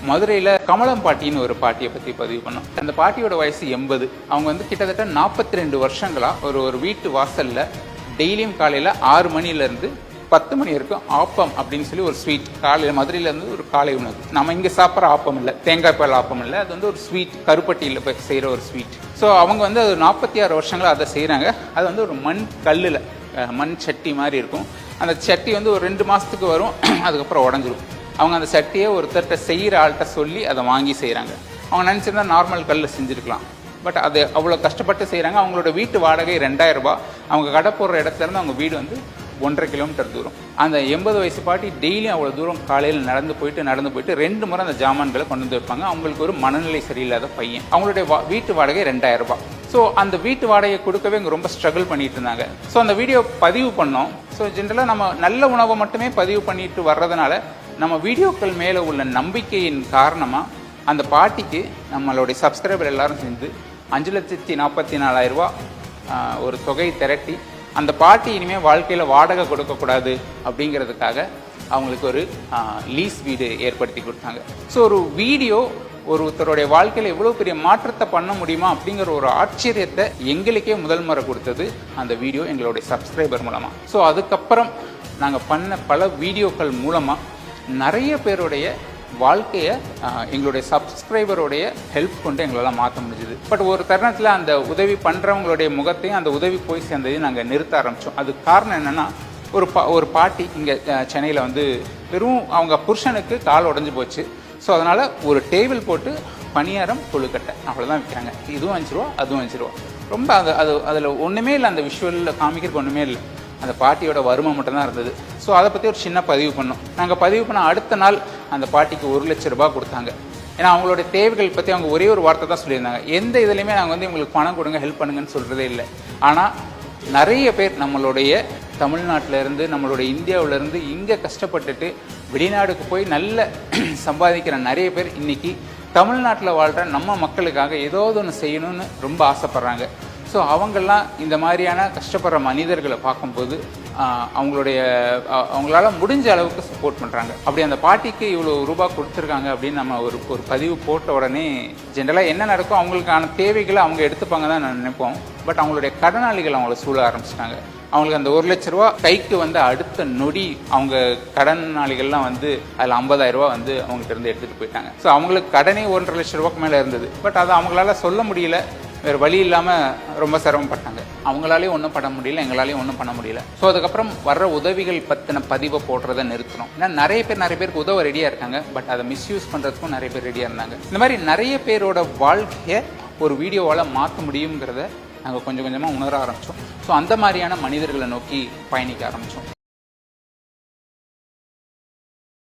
மதுரையில் கமலம் பாட்டின்னு ஒரு பாட்டியை பற்றி பதிவு பண்ணோம். அந்த பாட்டியோட வயசு 80. அவங்க வந்து கிட்டத்தட்ட 42 வருஷங்களாக ஒரு வீட்டு வாசலில் டெய்லியும் காலையில் 6 மணிலேருந்து 10 மணி வரைக்கும் ஆப்பம் அப்படின்னு சொல்லி ஒரு ஸ்வீட் காலையில் மதுரையிலேருந்து ஒரு காலை உணவு. நம்ம இங்கே சாப்பிட்ற ஆப்பம் இல்லை, தேங்காய் பால் ஆப்பம் இல்லை, அது வந்து ஒரு ஸ்வீட் கருப்பட்டியில் போய் செய்கிற ஒரு ஸ்வீட். ஸோ அவங்க வந்து அது 46 வருஷங்களாக அதை செய்கிறாங்க. அது வந்து ஒரு மண் கல்லில் மண் சட்டி மாதிரி இருக்கும். அந்த சட்டி வந்து ஒரு 2 மாதத்துக்கு வரும், அதுக்கப்புறம் உடஞ்சிரும். அவங்க அந்த சட்டியை ஒருத்தர்கிட்ட செய்கிற ஆள்கிட்ட சொல்லி அதை வாங்கி செய்கிறாங்க. அவங்க நினச்சிருந்தா நார்மல் கல்லில் செஞ்சுருக்கலாம், பட் அது அவ்வளோ கஷ்டப்பட்டு செய்கிறாங்க. அவங்களோட வீட்டு வாடகை 2000 ரூபாய். அவங்க கடை போடுற இடத்துலேருந்து அவங்க வீடு வந்து 1.5 கிலோமீட்டர் தூரம். அந்த 80 வயசு பாட்டி டெய்லியும் அவ்வளோ தூரம் காலையில் நடந்து போயிட்டு 2 முறை அந்த ஜாமான்களை கொண்டு வந்து வைப்பாங்க. அவங்களுக்கு ஒரு மனநிலை சரியில்லாத பையன். அவங்களுடைய வீட்டு வாடகை 2000 ரூபாய். ஸோ அந்த வீட்டு வாடகையை கொடுக்கவே இங்கே ரொம்ப ஸ்ட்ரகிள் பண்ணிட்டு இருந்தாங்க. ஸோ அந்த வீடியோ பதிவு பண்ணோம். ஸோ ஜென்ரலாக நம்ம நல்ல உணவை மட்டுமே பதிவு பண்ணிட்டு வர்றதுனால நம்ம வீடியோக்கள் மேலே உள்ள நம்பிக்கையின் காரணமாக அந்த பாட்டிக்கு நம்மளுடைய சப்ஸ்கிரைபர் எல்லாரும் சேர்ந்து 5,44,000 ரூபா ஒரு தொகை திரட்டி அந்த பாட்டி இனிமேல் வாழ்க்கையில் வாடகை கொடுக்கக்கூடாது அப்படிங்கிறதுக்காக அவங்களுக்கு ஒரு லீஸ் வீடு ஏற்படுத்தி கொடுத்தாங்க. ஸோ ஒரு வீடியோ ஒருத்தருடைய வாழ்க்கையில் எவ்வளோ பெரிய மாற்றத்தை பண்ண முடியுமா அப்படிங்கிற ஒரு ஆச்சரியத்தை எங்களுக்கே முதல் முறை கொடுத்தது அந்த வீடியோ எங்களுடைய சப்ஸ்கிரைபர் மூலமாக. ஸோ அதுக்கப்புறம் நாங்கள் பண்ண பல வீடியோக்கள் மூலமாக நிறைய பேருடைய வாழ்க்கையை எங்களுடைய சப்ஸ்கிரைபரோடைய ஹெல்ப் கொண்டு எங்களால் மாற்ற முடிஞ்சுது. பட் ஒரு தருணத்தில் அந்த உதவி பண்ணுறவங்களுடைய முகத்தையும் அந்த உதவி போய் சேர்ந்ததையும் நாங்கள் நிறுத்த ஆரம்பித்தோம். அதுக்கு காரணம் என்னென்னா, ஒரு பாட்டி இங்கே சென்னையில் வந்து வெறும் அவங்க புருஷனுக்கு கால் உடஞ்சி போச்சு. ஸோ அதனால் ஒரு டேபிள் போட்டு பணியாரம் கொழுக்கட்டை அவ்வளோதான் விற்கிறாங்க. இதுவும் 5 ரூபா, அதுவும் 5 ரூபா. ரொம்ப அதில் ஒன்றுமே இல்லை, அந்த விஷுவலில் காமிக்கிறதுக்கு ஒன்றுமே இல்லை. அந்த பாட்டியோட வறுமை மட்டும்தான் இருந்தது. ஸோ அதை பற்றி ஒரு சின்ன பதிவு பண்ணோம். நாங்கள் பதிவு பண்ண அடுத்த நாள் அந்த பாட்டிக்கு 1 லட்சம் ரூபாய் கொடுத்தாங்க. ஏன்னா அவங்களோட தேவைகள் பற்றி அவங்க ஒரே ஒரு வார்த்தை தான் சொல்லியிருந்தாங்க. எந்த இதுலையுமே நாங்கள் வந்து இவங்களுக்கு பணம் கொடுங்க, ஹெல்ப் பண்ணுங்கன்னு சொல்கிறதே இல்லை. ஆனால் நிறைய பேர் நம்மளுடைய தமிழ்நாட்டிலேருந்து நம்மளுடைய இந்தியாவிலேருந்து இங்கே கஷ்டப்பட்டுட்டு வெளிநாடுக்கு போய் நல்ல சம்பாதிக்கிற நிறைய பேர் இன்றைக்கி தமிழ்நாட்டில் வாழ்கிற நம்ம மக்களுக்காக ஏதாவது ஒன்று செய்யணும்னு ரொம்ப ஆசைப்பட்றாங்க. ஸோ அவங்கெல்லாம் இந்த மாதிரியான கஷ்டப்படுற மனிதர்களை பார்க்கும்போது அவங்களால முடிஞ்ச அளவுக்கு சப்போர்ட் பண்ணுறாங்க. அப்படி அந்த பாட்டிக்கு இவ்வளோ ரூபாய் கொடுத்துருக்காங்க அப்படின்னு நம்ம ஒரு பதிவு போட்ட உடனே ஜென்ரலாக என்ன நடக்கும், அவங்களுக்கான தேவைகளை அவங்க எடுத்துப்பாங்க தான் நான் நினைப்போம். பட் அவங்களுடைய கடனாளிகள் அவங்கள சூழ ஆரம்பிச்சிட்டாங்க. அவங்களுக்கு அந்த 1 லட்ச ரூபா கைக்கு வந்து அடுத்த நொடி அவங்க கடனாளிகள்லாம் வந்து அதில் 50,000 ரூபா வந்து அவங்ககிட்ட இருந்து எடுத்துகிட்டு போயிட்டாங்க. ஸோ அவங்களுக்கு கடனே 1.5 லட்ச ரூபாய்க்கு மேலே இருந்தது. பட் அதை அவங்களால சொல்ல முடியல, வேறு வழி இல்லாமல் ரொம்ப சிரமப்பட்டாங்க. அவங்களாலேயும் ஒன்றும் பண்ண முடியல, எங்களாலேயும் ஒன்றும் பண்ண முடியல. ஸோ அதுக்கப்புறம் வர்ற உதவிகள் பற்றின பதிவை போடுறதை நிறுத்தணும். ஏன்னா நிறைய பேருக்கு உதவ ரெடியாக இருக்காங்க, பட் அதை மிஸ்யூஸ் பண்ணுறதுக்கும் நிறைய பேர் ரெடியாக இருந்தாங்க. இந்த மாதிரி நிறைய பேரோட வாழ்க்கையை ஒரு வீடியோவால் மாற்ற முடியுங்கிறத நாங்கள் கொஞ்சம் கொஞ்சமாக உணர ஆரம்பித்தோம். ஸோ அந்த மாதிரியான மனிதர்களை நோக்கி பயணிக்க ஆரம்பித்தோம்.